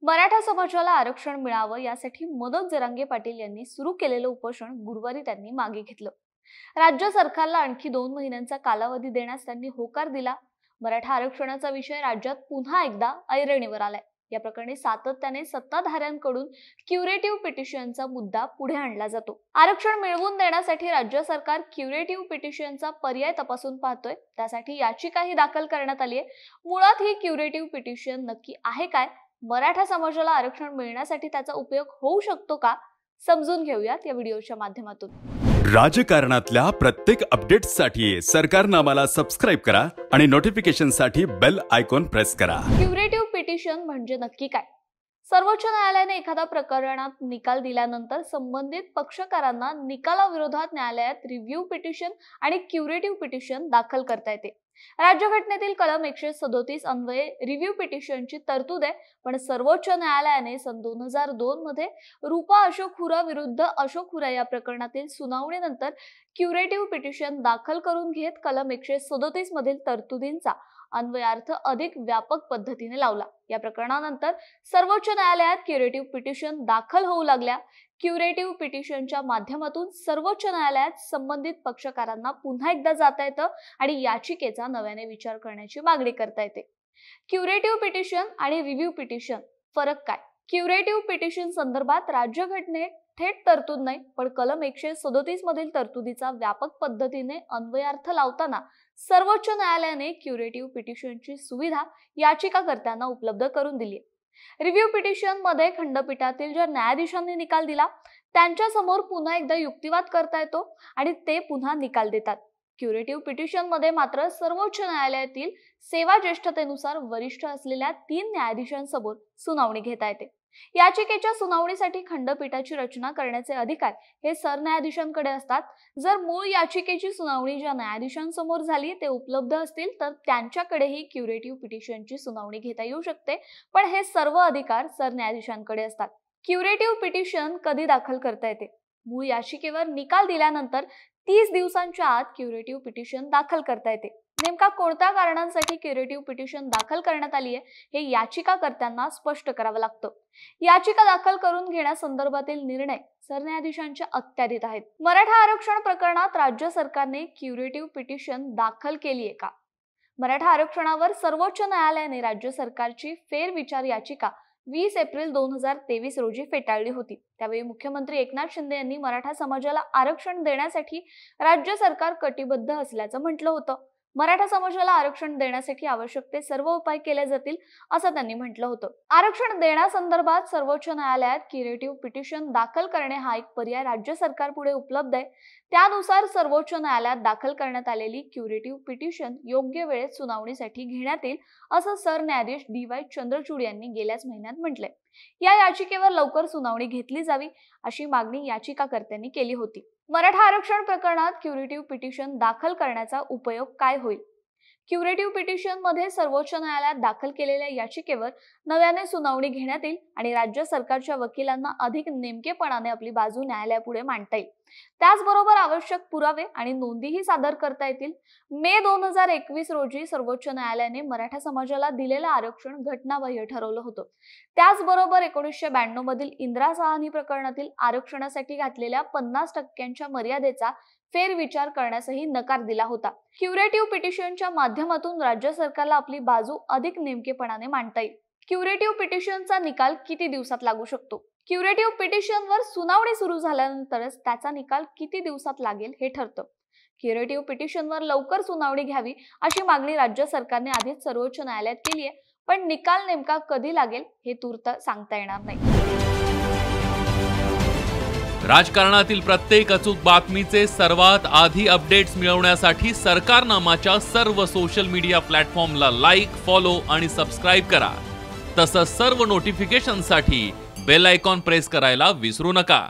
मराठा समाजाला आरक्षण मिळावं यासाठी मनोज जरांगे पाटील यांनी सुरू केलेलं उपोषण गुरुवारी त्यांनी मागे घेतलं। राज्य सरकारला आणखी 2 महिन्यांचा कालावधी देण्यास त्यांनी होकार दिला। मराठा आरक्षणाचा विषय राज्यात पुन्हा एकदा ऐरणीवर आलाय। या प्रकरणी सातत्याने सत्ताधाऱ्यांकडून क्युरेटिव्ह पिटिशनचा मुद्दा पुढे आणला जातो। आरक्षण मिळवून देण्यासाठी राज्य सरकार क्युरेटिव्ह पिटिशनचा पर्याय तपासून पाहतोय। त्यासाठी याचिकाही दाखल करण्यात आली आहे। मुळात ही क्युरेटिव्ह पिटिशन नक्की आहे काय? मराठा समाजाला आरक्षण मिळण्यासाठी त्याचा उपयोग होऊ शकतो का? समजून घेऊयात या व्हिडिओच्या माध्यमातून। राजकारणातल्या प्रत्येक अपडेट्ससाठी सरकारनामाला सबस्क्राइब करा आणि नोटिफिकेशनसाठी बेल आयकॉन प्रेस करा। क्युरेटिव्ह पिटिशन म्हणजे नक्की काय? सर्वोच्च न्यायालयाने एखाद्या प्रकरणात निकाल दिल्यानंतर संबंधित पक्षकारांना निकालाविरोधात न्यायालयात रिव्ह्यू पिटिशन आणि क्युरेटिव्ह पिटिशन दाखल करता येते। राज्यघटनेतील कलम 137 अन्वये रिव्ह्यू पिटिशनची तरतूद आहे, पण सर्वोच्च न्यायालयाने सन 2002 मध्ये रूपा अशोक हुरा विरुद्ध अशोक हुरा या प्रकरणातील सुनावणीनंतर क्युरेटिव्ह पिटिशन दाखल करून घेत कलम 137 मधील तरतुदींचा अन्वयार्थ अधिक व्यापक पद्धतीने लावला। या प्रकरणानंतर सर्वोच्च न्यायालयात क्युरेटिव्ह पिटिशन दाखल होऊ लागल्या। क्युरेटिव्ह पिटिशनच्या माध्यमातून सर्वोच्च न्यायालयात संबंधित पक्षकारांना पुन्हा एकदा जाता येतं आणि याचिकेचा नव्याने विचार करण्याची मागणी करता येते। क्युरेटिव्ह पिटिशन आणि रिव्ह्यू पिटिशन फरक काय? क्युरेटिव्ह पिटिशन संदर्भात राज्यघटनेत थेट तरतूद नाही, पण कलम 137 मधील तरतुदीचा व्यापक पद्धतीने अन्वयार्थ लावताना सर्वोच्च न्यायालयाने क्युरेटिव्ह पिटिशनची सुविधा याचिकाकर्त्यांना उपलब्ध करून दिली। रिव्ह्यू पिटिशन मध्ये खंडपीठातील ज्या न्यायाधीशांनी निकाल दिला त्यांच्या समोर पुन्हा एकदा युक्तिवाद करता येतो आणि ते पुन्हा निकाल देतात। क्युरेटिव्ह पिटिशन मध्ये मात्र सर्वोच्च न्यायालयातील सेवा ज्येष्ठतेनुसार वरिष्ठ असलेल्या 3 न्यायाधीशांसमोर सुनावणी घेता येते। याचिकेच्या सुनावणीसाठी खंडपीठाची रचना करण्याचे अधिकार हे सरन्यायाधीशांकडे असतात। जर मूळ याचिकेची सुनावणी ज्या न्यायाधीशांसमोर झाली ते उपलब्ध असतील तर त्यांच्याकडेही क्युरेटिव्ह पिटिशनची सुनावणी घेता येऊ शकते, पण हे सर्व अधिकार सरन्यायाधीशांकडे असतात। क्युरेटिव्ह पिटिशन कधी दाखल करता येते? मूळ याचिकेवर निकाल दिल्यानंतर 30 दिवसांच्या आत क्युरेटिव्ह पिटिशन दाखल करता येते। नेमका कोणत्या कारणांसाठी क्युरेटिव्ह पिटिशन दाखल करण्यात आली आहे हे याचिकाकर्त्यांना स्पष्ट करावं लागतं। याचिका दाखल करून घेण्यासंदर्भातील निर्णय सरन्यायाधीशांच्या अखत्यारीत आहेत। मराठा आरक्षण प्रकरणात राज्य सरकारने क्युरेटिव्ह पिटिशन दाखल केली आहे का? मराठा आरक्षणावर सर्वोच्च न्यायालयाने राज्य सरकारची फेरविचार याचिका 20 एप्रिल 2023 रोजी फेटाळली होती। त्यावेळी मुख्यमंत्री एकनाथ शिंदे यांनी मराठा समाजाला आरक्षण देण्यासाठी राज्य सरकार कटिबद्ध असल्याचं म्हटलं होतं। मराठा समाजाला आरक्षण देण्यासाठी आवश्यक ते सर्व उपाय केले जातील असं त्यांनी म्हटलं होतं। आरक्षण देण्यासंदर्भात सर्वोच्च न्यायालयात क्युरेटिव्ह पिटिशन दाखल करणे हा एक पर्याय राज्य सरकार पुढे उपलब्ध आहे। त्यानुसार सर्वोच्च न्यायालयात दाखल करण्यात आलेली क्युरेटिव्ह पिटिशन योग्य वेळेत सुनावणीसाठी घेण्यात येईल असं सरन्यायाधीश DY चंद्रचूड यांनी गेल्याच महिन्यात म्हटलंय। या याचिकेवर लवकर सुनावणी घेतली जावी अशी मागणी याचिकाकर्त्यांनी केली होती। मराठा आरक्षण प्रकरणात क्युरेटिव्ह पिटिशन दाखल करण्याचा उपयोग काय होईल? क्युरेटिव्ह पिटिशन मध्ये सर्वोच्च न्यायालयात दाखल केलेल्या याचिकेवर नव्याने सुनावणी घेण्यात येईल आणि राज्य सरकारच्या वकिलांना अधिक नेमकेपणाने आपली बाजू न्यायालयापुढे मांडता येईल। त्याचबरोबर आवश्यक पुरावे आणि नोंदीही सादर करता येतील। मे 2021 रोजी सर्वोच्च न्यायालयाने मराठा समाजाला दिलेलं आरक्षण घटनाबाह्य ठरवलं होतं। त्याचबरोबर 1992 मधील इंदिरा साहनी प्रकरणातील आरक्षणासाठी घातलेल्या 50% मर्यादेचा फेरविचार करण्यासही नकार दिला होता। क्युरेटिव्ह पिटिशनच्या माध्यमातून राज्य सरकारला आपली बाजू अधिक नेमकेपणाने मांडता येईल। क्युरेटिव्ह पिटिशनचा निकाल किती दिवसात लागू शकतो? क्युरेटिव्ह पिटिशनवर सुनावणी सुरू झाल्यानंतरच त्याचा निकाल किती दिवसात लागेल हे ठरतं। क्युरेटिव्ह पिटिशनवर लवकर सुनावणी घ्यावी अशी मागणी राज्य सरकारने आधीच सर्वोच्च न्यायालयात केली आहे, पण निकाल नेमका कधी लागेल हे तूर्त सांगता येणार नाही। राजकारणातील प्रत्येक अचूक बातमीचे सर्वात आधी अपडेट्स मिळवण्यासाठी सरकारनामाच्या सर्व सोशल मीडिया प्लॅटफॉर्मला लाईक, फॉलो आणि सबस्क्राईब करा। तसंच सर्व नोटिफिकेशनसाठी बेल आयकॉन प्रेस करायला विसरू नका।